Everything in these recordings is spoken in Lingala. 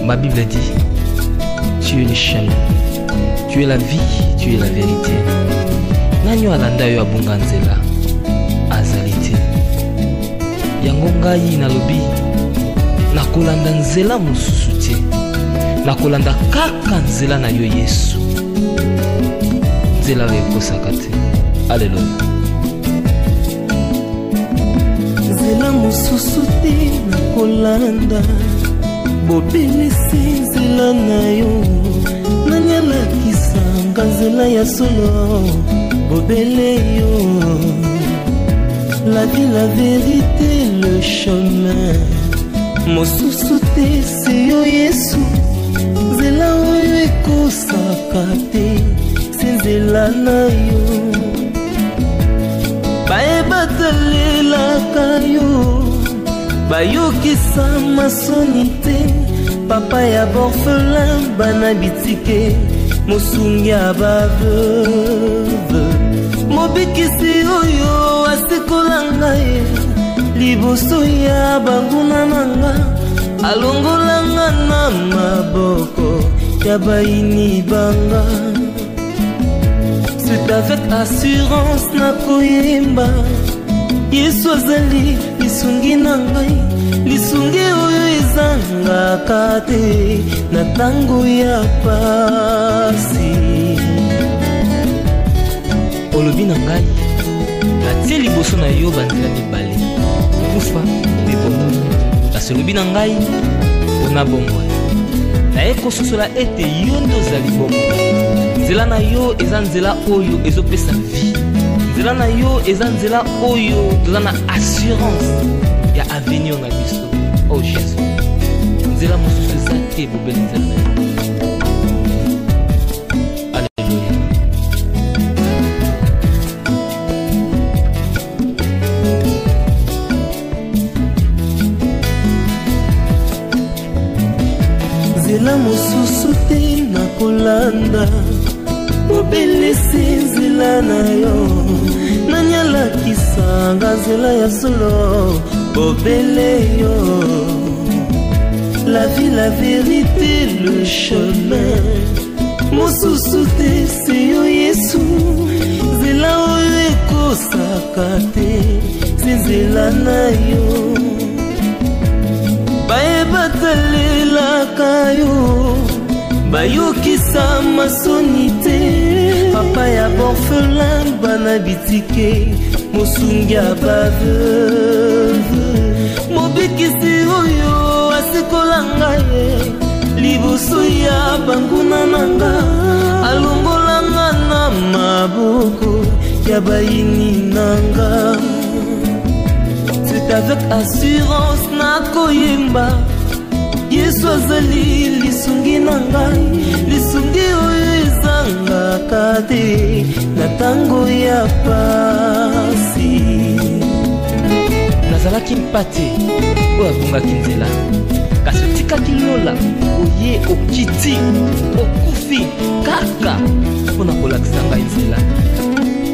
Ma Bible dit, tu es le chemin, tu es la vie, tu es la vérité. Nanyo alanda yo abunga nzela azali te. Yango ngai nalobi nakolanda nzela mosusu te, nakolanda kaka nzela na yo Yesu, nzela oyo ekosaka te. Alleluya. Nzela mosusu te nakolanda, bobelisi nzela na yo. Nani alakisanga nzela ya solo, bobele yo. La vie, la vérité, le chemin. Mosusu te se yo Yesu, nzela oyo ekosaka te, se nzela na yo. Bayebatalelaka yo, bayokisa masoni te. Papa ya borphelin bana bitike, mosungi ya baveuve. Mobikisi oyo asikola ngai liboso ya banguna nanga, alongolanga na maboko ya baini banga. C'est avec assurance nakoyemba, Yesu azali lisungi na ngai, lisungi oyo ezangaka te na tango ya pasi. Olobi na ngai natie liboso na yo banzela mibale, kufa mpe bomoi. Kasi olobi na ngai mpona bomoi, naye kososola ete yo nde ozali bomoi. Nzela na yo eza nzela oyo ezopesa vie, nzela na yo eza nzela oyo toza na assurance ya avenir na biso. Oh Jésus, nzela mosusu eza te, bobeli nzela na yo. Alleluya. Nzela mosusu te nakolanda, bobelisi nzela na yo. Nani alakisanga nzela ya solo, bobele yo. La vie, la vérité, le chemin. Mosusu te se yo Yesu, nzela oyo ekosaka te, se nzela na yo. Bayebatalelaka yo, bayokisa masoni te. Papa ya borphelin bana bitike, mosungi ya baveuve. Mobikisi oyo asikola ngai liboso ya banguna nanga, alongolanga na maboko ya baini nanga. C'est avec assurance nakoyemba, Yesu azali lisungi na ngai, lisungi oyo ezangaka te na tango ya pasi. Nazalaki mpate oyo abungaki nzela, kasi otikaki lola oye okiti okufi kaka mpona kolakisa ngai nzela.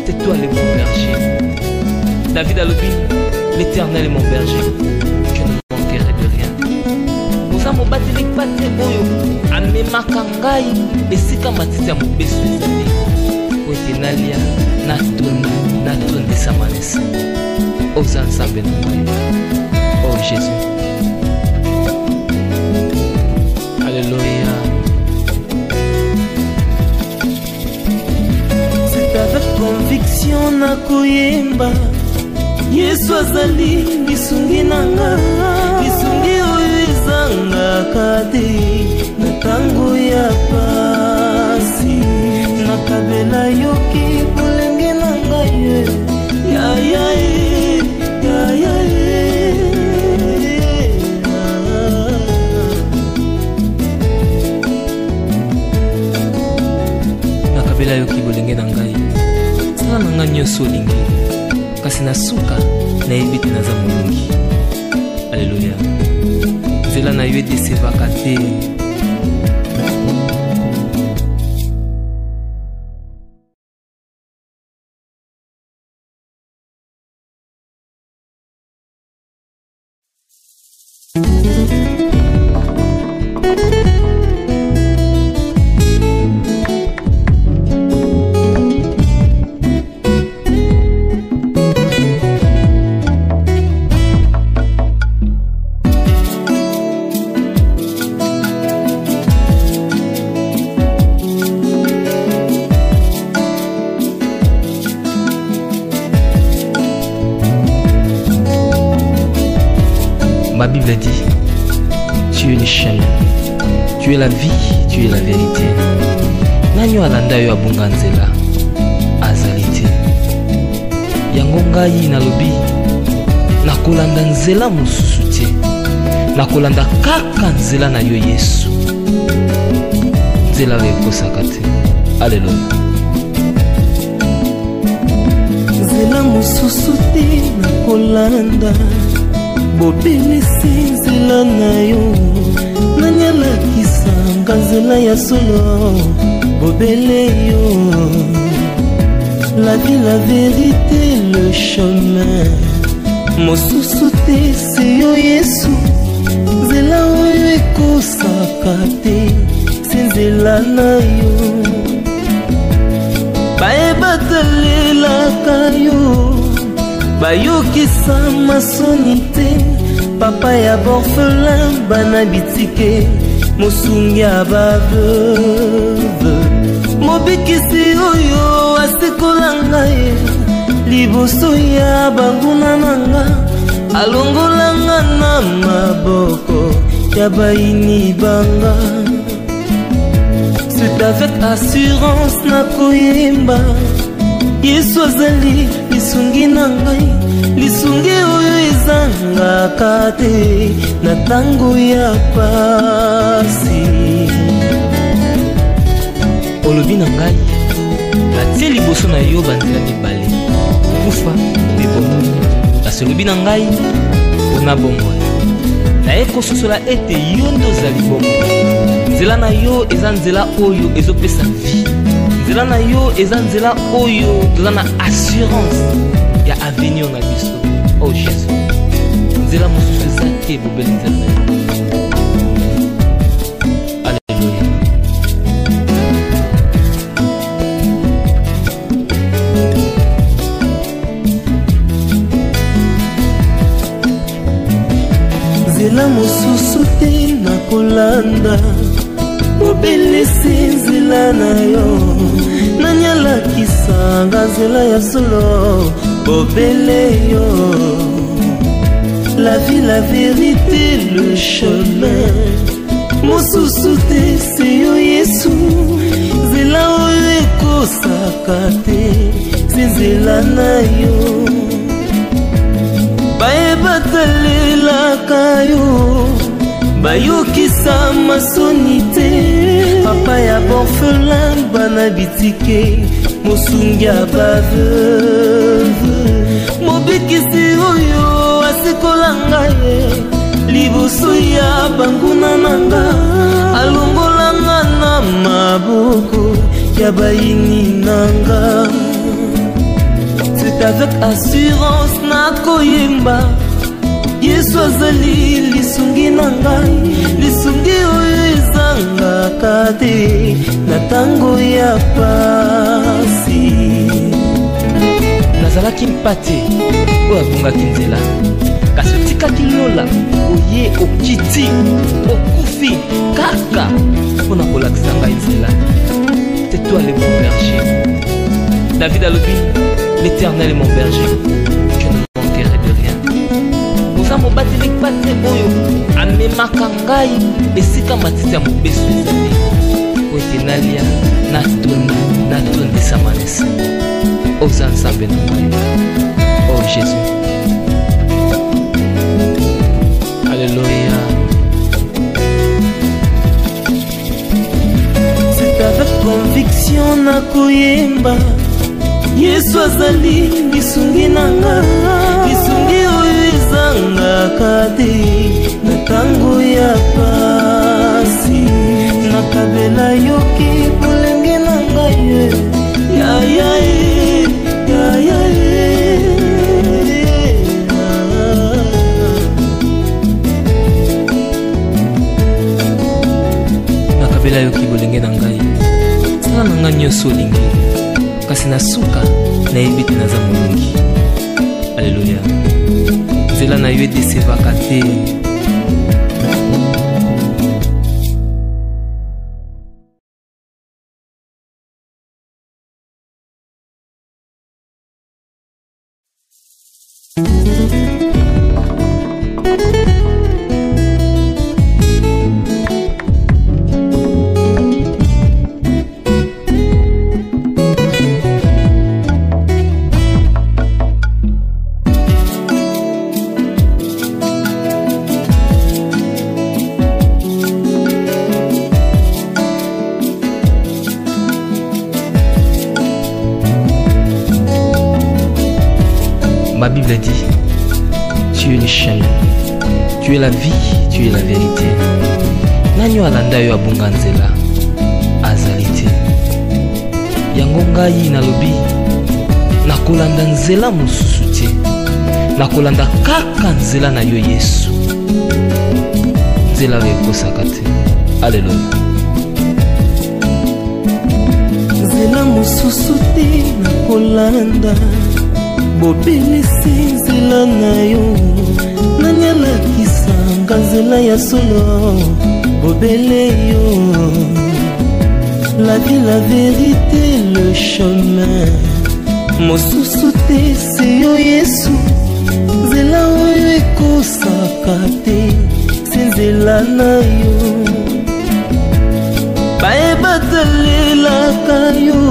C'est toi le bon berger. David alobi, l'Éternel est mon berger, je ne manquerai de rien. Oza mobateli pate oyo amemaka ngai esika matiti ya mobesu ezali, po ete nalia natondisama na se. Oza nzambe na ngai. Oh Jésus. Alléluia. C'est avec conviction nakoyemba, Yesu azali lisungi nanga, lisungi oyo ezangaka te na tango ya pasi. Nakabela yoki bolenge na ngai, ya ya ya ya. Nakabela yoki bolenge na ngai, sala na ngai nyonso olingi, kasi na suka nayebi te naza molongi. Alleluya. Nzela na yo edesevaka te. Ma Bible dit, tu es le chemin, tu es la vie, tu es la vérité. Nanyo alanda yo abunga nzela azali te. Yango ngai nalobi nakolanda nzela mosusu te, nakolanda kaka nzela na yo Yesu, nzela oyo ekosaka te. Alleluya. Nzela mosusu te nakolanda, bobelisi nzela na yo. Nani alakisanga nzela ya solo, bobele yo. La vie, la vérité, le chemin, mosusu te se yo Yesu, nzela oyo ekosaka te, se nzela na yo. Bayebatalelaka yo, bayokisa masoni te, papa ya borphelin bana bitike, mosungi ya baveuve. Mobikisi oyo asikola ngai liboso ya banguna nanga, alongolanga na maboko ya baini banga. C'est avec assurance nakoyemba, Yesu azali lisungi na ngai, lisungi oyo ezangaka te na tango ya pasi. Olobi na ngai natie liboso na yo banzela mibale, kufa mpe bomoi. Kasi olobi na ngai mpona bomoi, naye kososola ete yo nde ozali bomoi. Nzela na yo eza nzela oyo ezopesa vie, nzela na yo eza nzela oyo toza na assurance ya avenir na biso. Oh Jésus, nzela mosusu eza te bobeli nzela na yo. Nzela mosusu te nakolanda, bobelisi nzela na yo. Nani alakisanga nzela ya solo, bobele yo. La vie, la vérité, le chemin, mosusu te se yo Yesu, nzela oyo ekosaka te, se nzela na yo. Bayebatalelaka yo, bayokisa masoni te, papa ya borphelin bana bitike, mosungi ya baveuve. Mobikisi oyo asikola ngai liboso ya banguna nanga, alongolanga na maboko ya baini nanga. C'est avec assurance nakoyemba, Yesu azali lisungi na ngai, lisungi oyo ezangaka te na tango ya pasi. Nazalaki mpate oyo abungaki nzela, kasi otikaki lola oye okiti okufi kaka mpona kolakisa ngai nzela. C'est toi le bon berger. David alobi, l'Éternel est mon berger, je ne manquerai de rien. Oza mobateli pate oyo amemaka ngai esika matiti ya mobesu ezali, po ete nalia natonda natondisama na se. Oza nzambe na ngai. Oh Jésus, alléluia. C'est avec conviction nakoyemba, Yesu azali lisungi nanga, lisungi oyo ezangaka te na tango ya pasi. Nakabela yoki bolenge na ngai, ya ya ya ya nakabela yoki bolenge na ngai, sala na ngai nyonso olingi, kasi na suka nayebi te naza molongi. Alleluya. Nzela na yo edesevaka te. Ma Bible dit, tu es le chemin, tu es la vie, tu es la vérité. Nani alanda yo abunga nzela azali te. Yango ngai nalobi nakolanda nzela mosusu te, nakolanda kaka nzela na yo Yesu, nzela oyo ekosaka te. Alleluya. Nzela mosusu te nakolanda, bobelisi nzela na yo. Nani alakisanga nzela ya solo, bobele yo. La vie, la vérité, le chemin, mosusu te c'est yo Yesu, nzela oyo ekosaka te, c'est nzela na yo. Bayebatalelaka yo,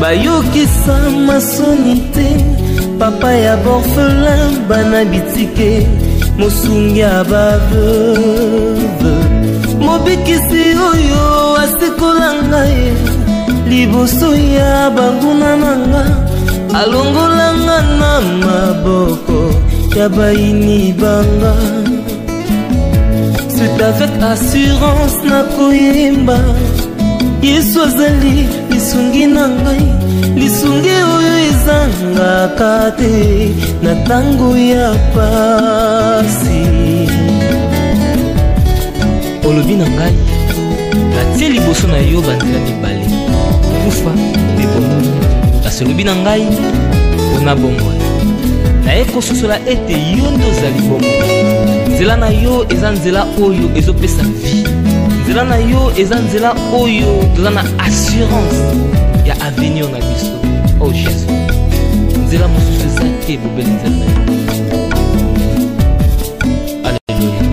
bayokisa masoni te, papa ya borphelin bana bitike, mosungi ya baveuve, mobikisi oyo asikola ngai liboso ya banguna nanga, alongolanga na maboko ya baini banga. C'est avec assurance nakoyemba, Yesu azali lisungi na ngai, lisungi oyo ezangaka te na tango ya pasi. Olobi na ngai natie liboso na yo banzela mibale, kufa mpe bomoi. Kasi olobi na ngai mpona bomoi, naye kososola ete yo nde ozali bomoi. Nzela na yo eza nzela oyo ezopesa vie, nzela na yo eza nzela oyo toza na assurance ya avenir na biso. Oh Jésus, nzela mosusu eza te, bobeli nzela na yo. Alleluya.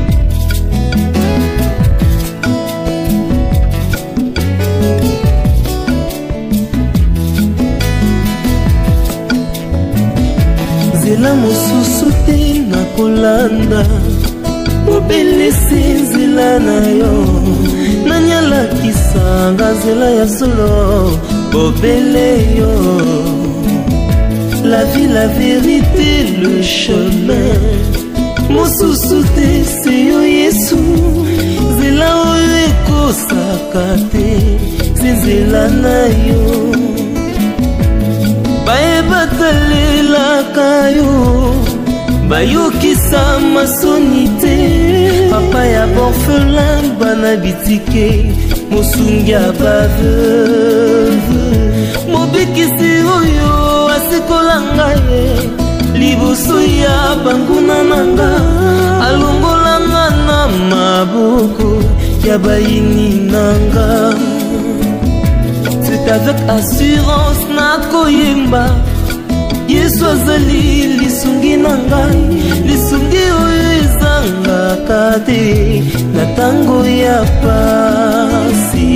Nzela mosusu te nakolanda, bobelisi nzela na yo. Nani alakisanga nzela ya solo, bobele yo. La vie, la vérité, le chemin, mosusu te c'est yo Yesu, nzela oyo ekosaka te, c'est nzela na yo. Bayebatalelaka yo, bayokisa masoni te, papa ya borphelin bana bitike, mosungi ya baveuve, mobikisi oyo asikola ngai liboso ya banguna nanga, alongolanga na maboko ya baini nanga. C'est avec assurance nakoyemba, Yesu azali lisungi na ngai, lisungi oyo ezangaka te na tango ya pasi.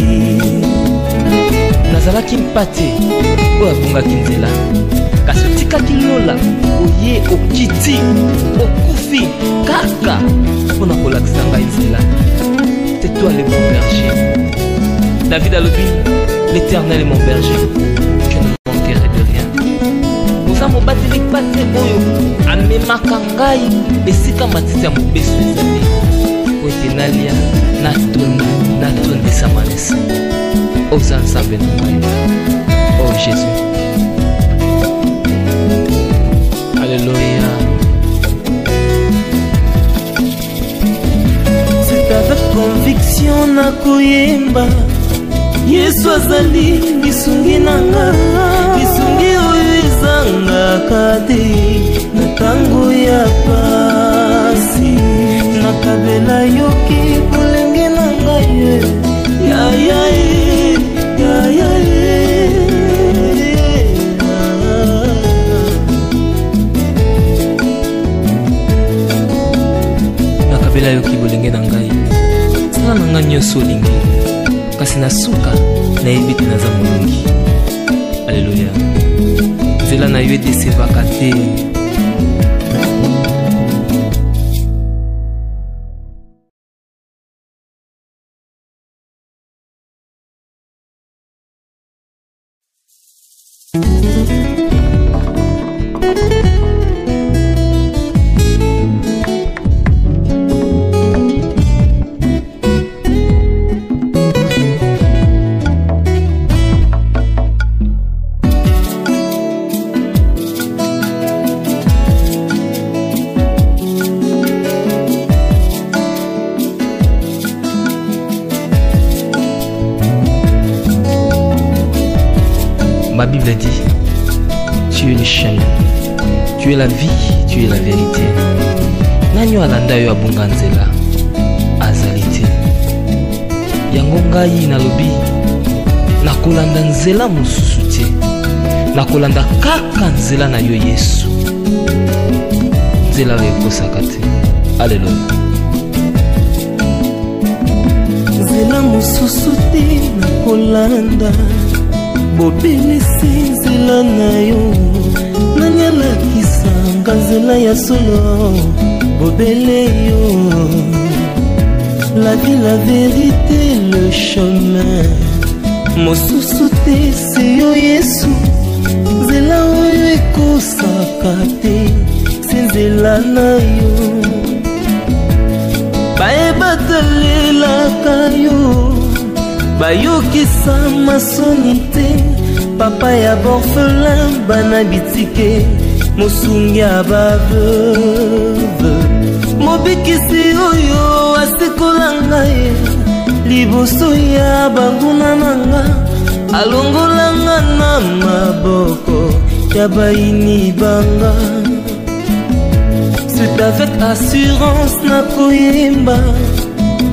Nazalaki mpate oyo abungaki nzela, kasi otikaki lola oye okiti okufi kaka mpona kolakisa ngai nzela. C'est toi le bon berger. David alobi, l'Éternel est mon berger, je ne manquerai de rien. Oza mobateli pate oyo amemaka ngai esika matiti ya mobeso ezali, po ete nalia natonda natondisa manesa. Oza nzambe na ngai. Oh Jésus, alléluia. C'est avec conviction nakoyemba, Yesu azali lisungi nanga, lisungi oyo ezangaka te na tango ya pasi. Nakabela yoki bolenge na ngai, ya ya ya ya nakabela yoki bolenge na ngai, sala na ngai nyonso olingi, kasi na suka nayebi te naza molongi. Alleluya. Nzela na yo edesevaka te. Ma Bible dit, tu es le chemin, tu es la vie, tu es la vérité. Nanyo alanda yo abunga nzela azali te. Yango ngai nalobi nakolanda nzela mosusu te, nakolanda kaka nzela na yo Yesu, nzela oyo ekosaka te. Alleluya. Nzela mosusu te nakolanda, bobelisi nzela na yo. Nani alakisanga nzela ya solo, bobele yo. La vie, la vérité, le chemin, mosusu te se yo Yesu, nzela oyo ekosaka te, se nzela na yo. Bayebatalelaka yo, bayokisa masoni te, papa ya borphelin bana bitike, mosungi ya baveuve. Mobikisi oyo asikola ngai, liboso ya banguna nanga, alongolanga na maboko ya baini banga. C'est avec assurance nakoyemba,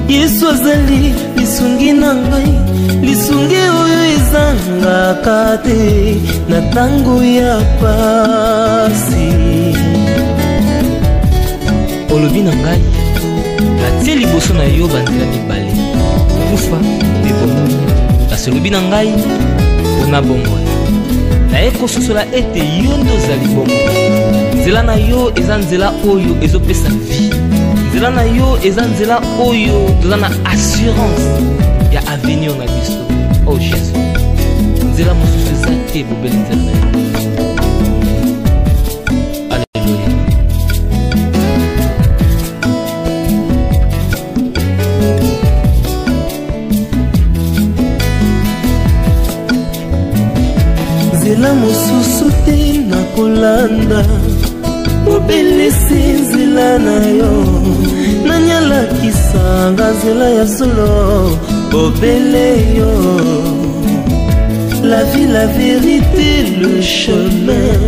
Yesu azali lisungi na ngai, lisungi oyo ezangaka te na tango ya pasi. Olobi na ngai natie liboso na yo banzela mibale, kufa mpe bomoi. Kasi olobi na ngai mpona bomoi, naye kososola ete yo nde ozali bomoi. Nzela na yo eza nzela oyo ezopesa vie, nzela na yo eza nzela oyo toza na assurance ya avenir na biso. Oh Jésus, nzela mosusu eza te, bobeli nzela na yo. Alleluya. Nzela mosusu te nakolanda, bobelisi nzela na yo. Nani alakisanga nzela ya solo, bobele yo. La vie, la vérité, le chemin,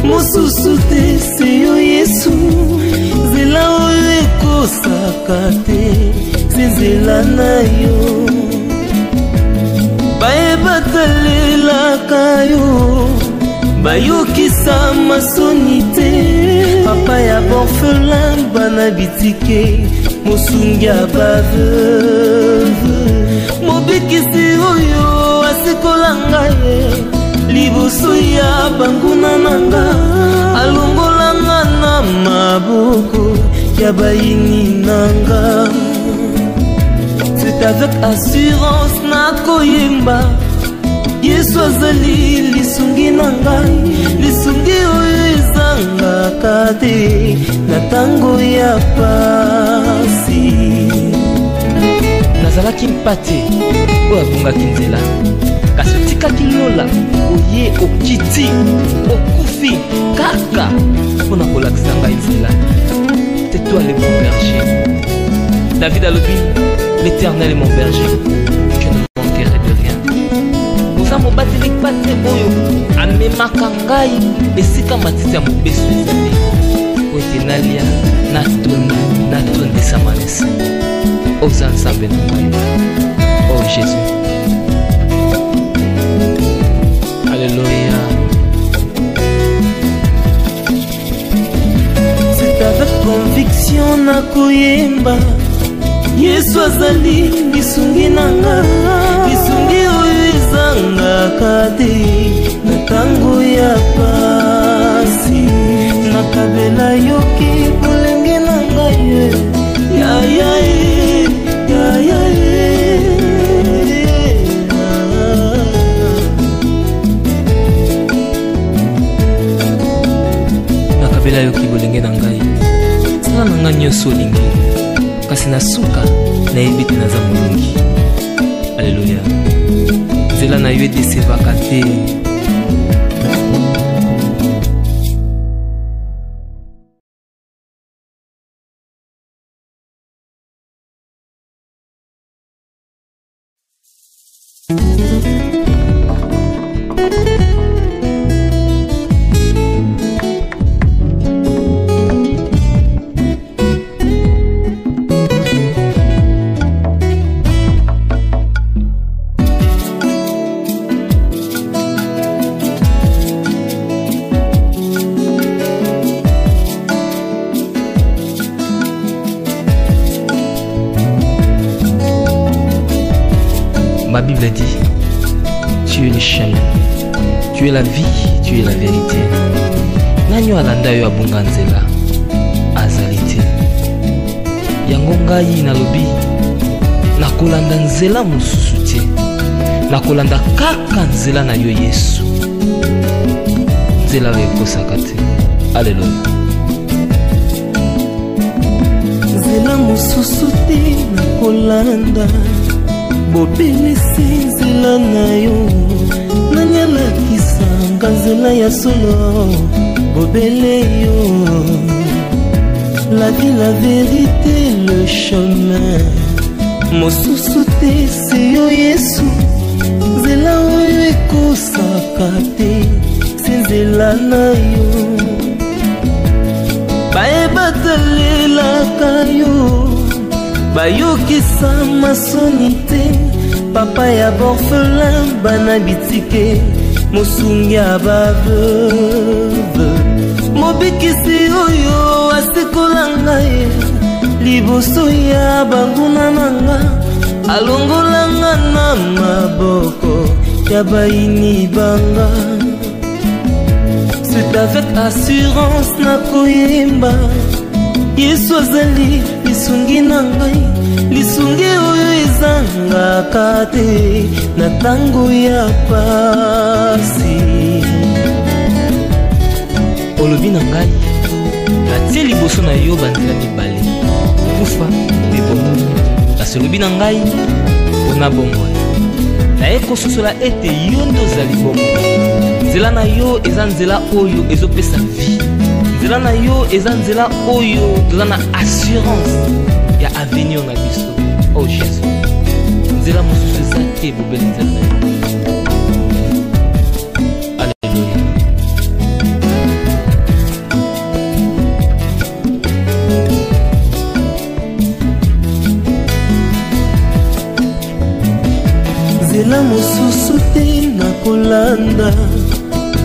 mosusu te se yo Yesu, nzela oyo ekosaka te, se nzela na yo. Bayebatalelaka yo, bayokisa masoni te, papa ya borphelin bana bitike, mosungi ya baveuve. Mobikisi oyo asikola ngai, liboso ya banguna nanga, alongolanga na maboko ya baini nanga. C'est avec assurance nakoyemba, Yesu azali lisungi na ngai, lisungi oyo ezangaka te na tango ya pasi. Nazalaki mpate oyo abungaki nzela, kasi otikaki lola oye okiti okufi kaka mpona kolakisa ngai nzela. Tais-toi le bon berger. David alobi, l'Éternel est mon berger, je ne manquerai de rien. Oza mobateli pate oyo amemaka ngai esika matiti ya mobesu ezali, po ete nalia natondisama na se. Oza nzambe na ngai. Oh Jésus. Alléluia. C'est avec conviction nakoyemba, Yesu azali lisungi nanga, lisungi oyo ezangaka te na tango ya pasi. Nakabela yoki bolenge na ngai, ya ya ya ya nakabela yoki bolenge na ngai, sala na ngai nyonso olingi, kasi na suka nayebi te naza molongi. Alleluya. Nzela na yo edesevaka te. Ma Bible dit, tu es le chemin, tu es la vie, tu es la vérité. Nanyo alanda yo abunga nzela azalite. Yango ngai nalobi nakolanda nzela mosusu te. Nakolanda kaka nzela na yo Yesu. Nzela oyo ekosaka te. Alleluya. Nzela mosusu te nakolanda. Bobelisi nzela na yo. Nani alakisanga nzela ya solo. Bobele yo. La vie, la vérité, le chemin. Mosusu te se yo Yesu. Nzela oyo ekosaka te. Se nzela na yo. Bayebatalelaka yo. Bayokisa masoni te. Papa ya borphelin bana bitike. Mosungi ya baveuve. Mobikisi oyo asikola ngai. Liboso ya banguna nanga. Alongolanga na maboko ya baini banga. C'est avec assurance na koyemba. Yesu azali lisungi na ngai. Lisungi oyo ezangaka te na tango ya pasi. Olobi na ngai natie liboso na yo banzela mibale, kufa mpe bomoi. Kasi olobi na ngai mpona bomoi. Naye kososola ete yo nde ozali bomoi. Nzela na yo eza nzela oyo ezopesa vie. Nzela na yo eza nzela oyo toza na assurance ya avenir na biso. Oh Jésus, nzela mosusu eza te bobeli nzela na yo. Alleluya. Nzela mosusu te nakolanda.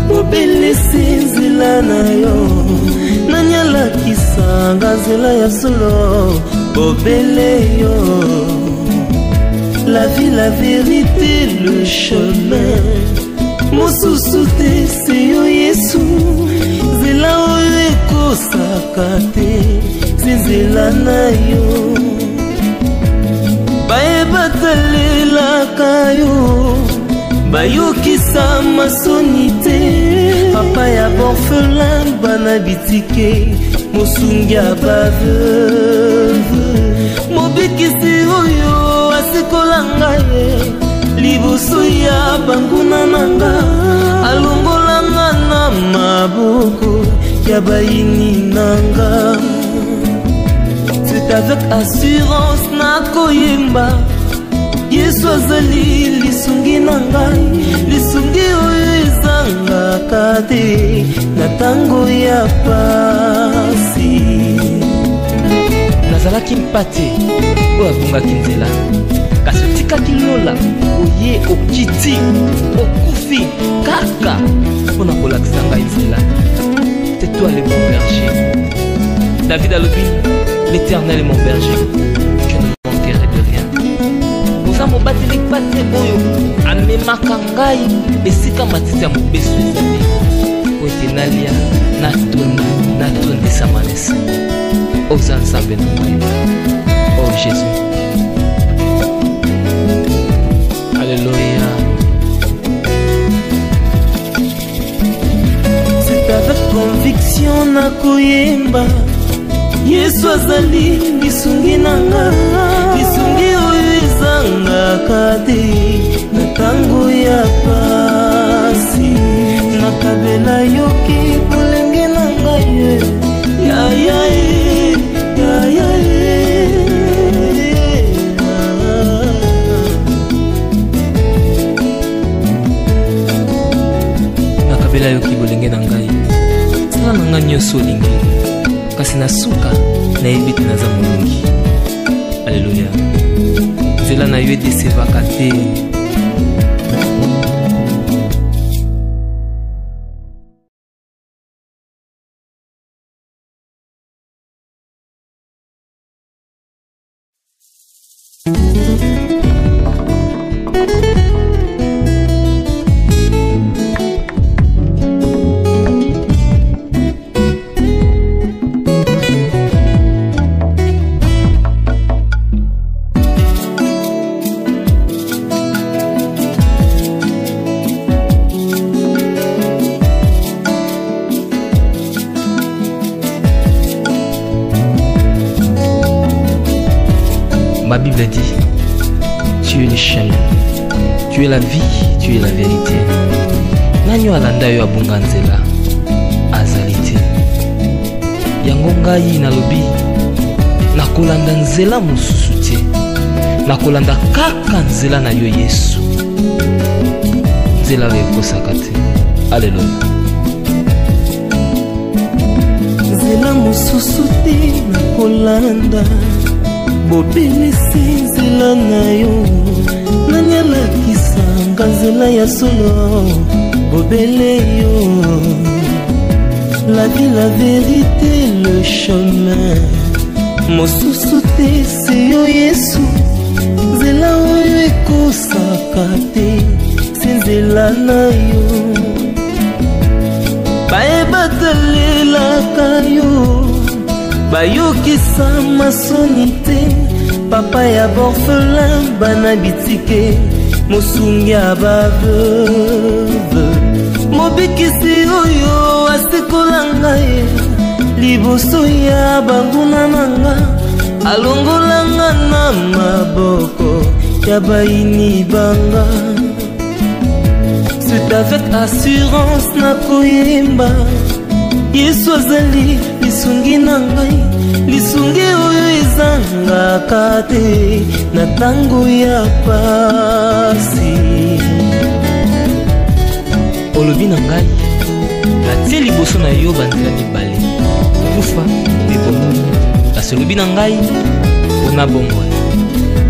Bobelisi nzela na yo. Nani alakisanga nzela ya solo. Bobele yo. La vie, la vérité, le chemin. Mosusu te se yo Yesu. Nzela oyo ekosaka te. Se nzela na yo. Bayebatalelaka yo. Bayokisa masoni te. Papa ya borphelin bana bitike. Mosungi ya baveuve. Mobikisi oyo asikola ngai. Liboso ya banguna nanga. Alongolanga na maboko ya baini nanga. C'est avec assurance na koyemba. Yesu azali lisungi na ngai. Lisungi oyo ezangaka te na tango ya pasi. Nazalaki mpate oyo abungaki nzela. Kasi otikaki lola oye okiti okufi kaka mpona kolakisa ngai nzela. C'est toi le bon berger. David alobi, l'Éternel est mon berger, je ne manquerai de rien. Oza mobateli pate oyo amemaka ngai esika matiti ya mobesu ezali. Po ete nalia natondisama na se. Oza nzambe na ngai. Oh Jésus. Alléluia. C'est avec conviction na koyemba. Yesu azali lisungi na nga. Lisungi oyo ezangaka te na tango ya pasi. Nakabela yoki bolenge na ngai. Ya ya ya ya nakabela yoki bolenge na ngai. Sala na ngai nyonso olingi. Kasi na suka nayebi te naza molongi. Alleluya. Nzela na yo edesevaka te. Ma Bible dit, tu es le chemin, tu es la vie, tu es la vérité. Nanyo alanda yo abunga nzela azali te. Yango ngai nalobi nakolanda nzela mosusu te, nakolanda kaka nzela na yo Yesu, nzela oyo ekosaka te. Alleluya. Nzela mosusu te nakolanda, bobelisi nzela na yo. Nani alakisanga nzela ya solo, bobele yo. La vie, la vérité, le chemin, mosusu te se yo Yesu, nzela oyo ekosaka te, se nzela na yo. Bayebatalelaka yo, bayokisa masoni te, papa ya borphelin bana bitike, mosungi ya baveuve, mobikisi oyo asikola ngai liboso ya banguna nanga, alongolanga na maboko ya baini banga. C'est avec assurance nakoyemba, Yesu azali lisungi na ngai, lisungi oyo ezangaka te na tango ya pasi. Olobi na ngai natie liboso na yo banzela mibale, kufa mpe bomoi. Kasi olobi na ngai mpona bomoi,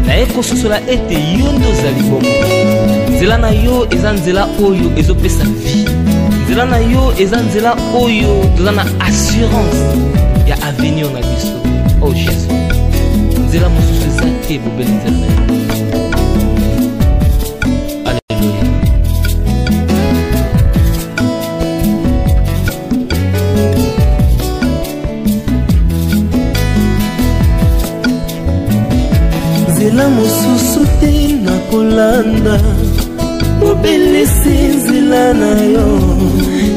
naye kososola ete yo nde ozali bomoi. Nzela na yo eza nzela oyo ezopesa vie, nzela na yo eza nzela oyo toza na assurance ya avenir na biso. Oh Jésus, nzela mosusu eza te, bobeli nzela na yo. Alleluya. Nzela mosusu te nakolanda, bobelisi nzela na yo.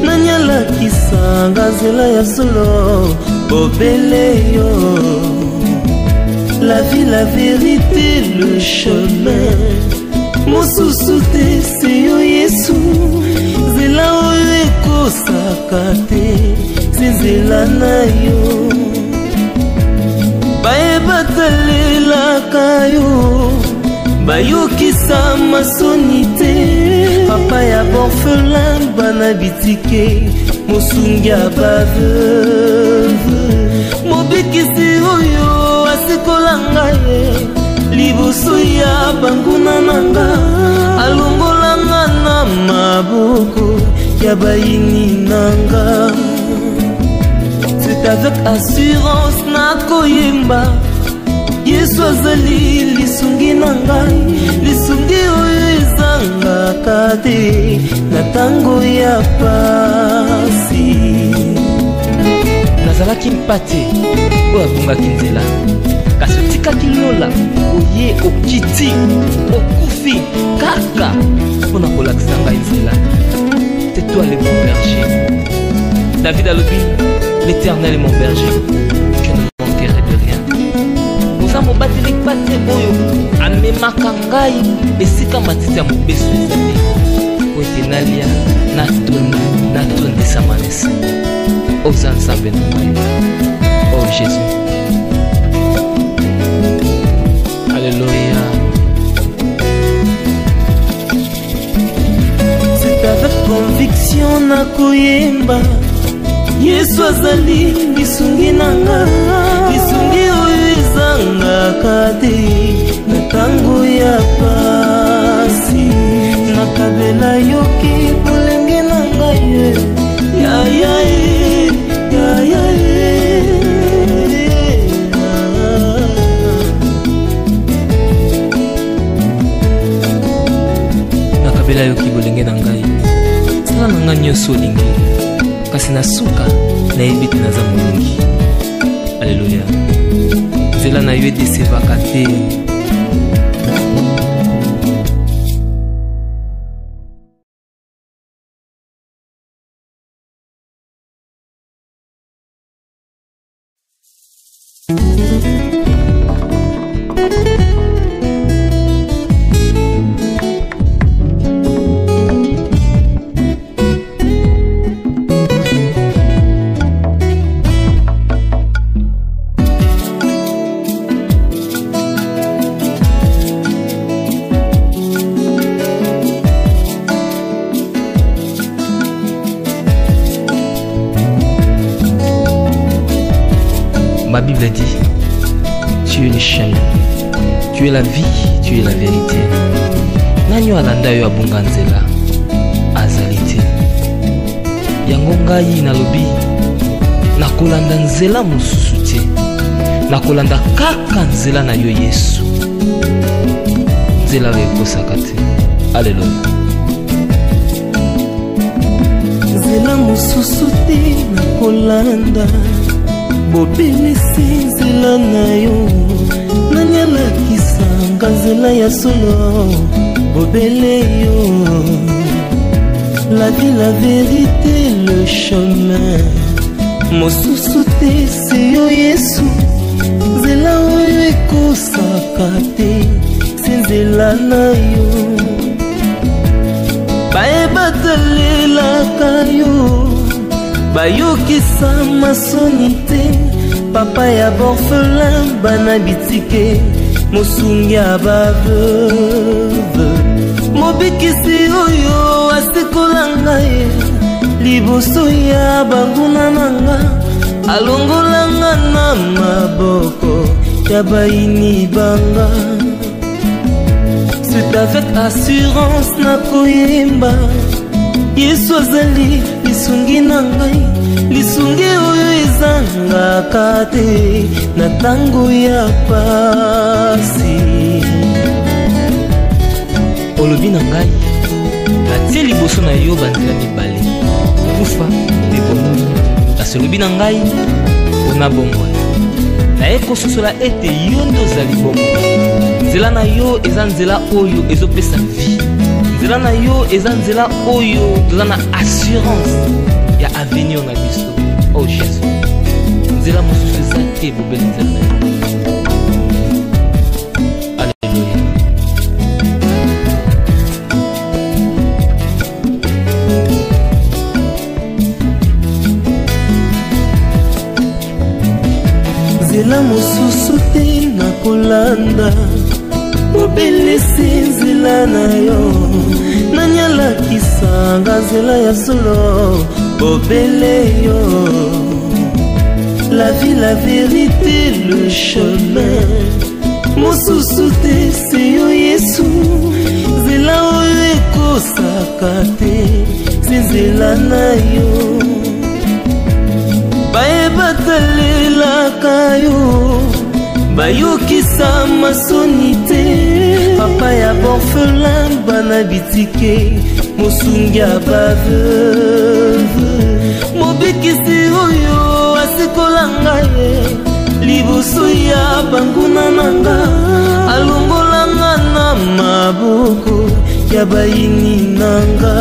Nani alakisanga nzela ya solo, bobele yo. La vie, la vérité, le chemin, mosusu te se yo Yesu, nzela oyo ekosaka te, se nzela na yo. Bayebatalelaka yo, bayokisa masoni te, papa ya borphelin bana bitike, mosungi ya baveuve, mobikisi oyo asikola ngai liboso ya banguna nanga, alongolanga na maboko ya baini nanga. C'est avec assurance nakoyemba, Yesu azali lisungi na ngai, lisungi oyo ezangaka te na tango ya pasi. Nazalaki mpate oyo abungaki nzela, kasi otikaki lola oye okiti okufi kaka mpona kolakisa ngai nzela. C'est toi le bon berger. David alobi, l'Éternel est mon berger, je ne manquerai de rien. Oza mobateli pate oyo amemaka ngai esika matiti ya mobeso ezali, po ete nalia natondisa manese. Oza nzambe na ngai. Oh Jésus, alléluia. C'est avec conviction nakoyemba, Yesu azali lisungi nanga, lisungi oyo ezangaka te na tango ya pasi. Nakabela yoki bolenge na ngai, ya ya ya ya nakabela yoki bolenge na ngai, sala na ngai nyonso olingi, kasi na suka nayebi te naza molongi. Alleluya. Nzela na yo edesevaka te. Ma Bible dit, tu es le chemin, tu es la vie, tu es la vérité. Nani alanda yo abunga nzela azali te. Yango ngai nalobi nakolanda nzela mosusu te, nakolanda kaka nzela na yo Yesu, nzela oyo ekosaka te. Alleluya. Nzela mosusu te nakolanda, bobelisi nzela na yo. Nani alakisanga nzela ya solo, bobele yo. La vie, la vérité, le chemin, mosusu te se yo Yesu, nzela oyo ekosaka te, se nzela na yo. Bayebatalelaka yo, bayokisa masoni te, papa ya borphelin bana bitike, mosungi ya baveuve, mobikisi oyo asikola ngai liboso ya banguna nanga, alongolanga na maboko ya baini banga. C'est avec assurance nakoyemba, Yesu azali lisungi na ngai, lisungi oyo ezangaka te na tango ya pasi. Olobi na ngai natie liboso na yo banzela mibale, kufa mpe bomoi. Kasi olobi na ngai mpona bomoi, naye kososola ete yo nde ozali bomoi. Nzela na yo eza nzela oyo ezopesa vie, nzela na yo eza nzela oyo toza na assurance ya avenir na biso. Oh Jésus, nzela mosusu eza te, bobeli nzela na yo. Alleluya. Nzela mosusu te nakolanda, bobelisi nzela na yo. Nani alakisanga nzela ya solo, bobele yo. La vie, la vérité, le chemin, mosusu te se yo Yesu, nzela oyo ekosaka te, se nzela na yo. Bayebatalelaka yo, bayokisa masoni te, papa ya borphelin bana bitike, mosungi ya baveuve, mobikisi oyo asikola ngai liboso ya banguna nanga, alongolanga na maboko ya baini nanga.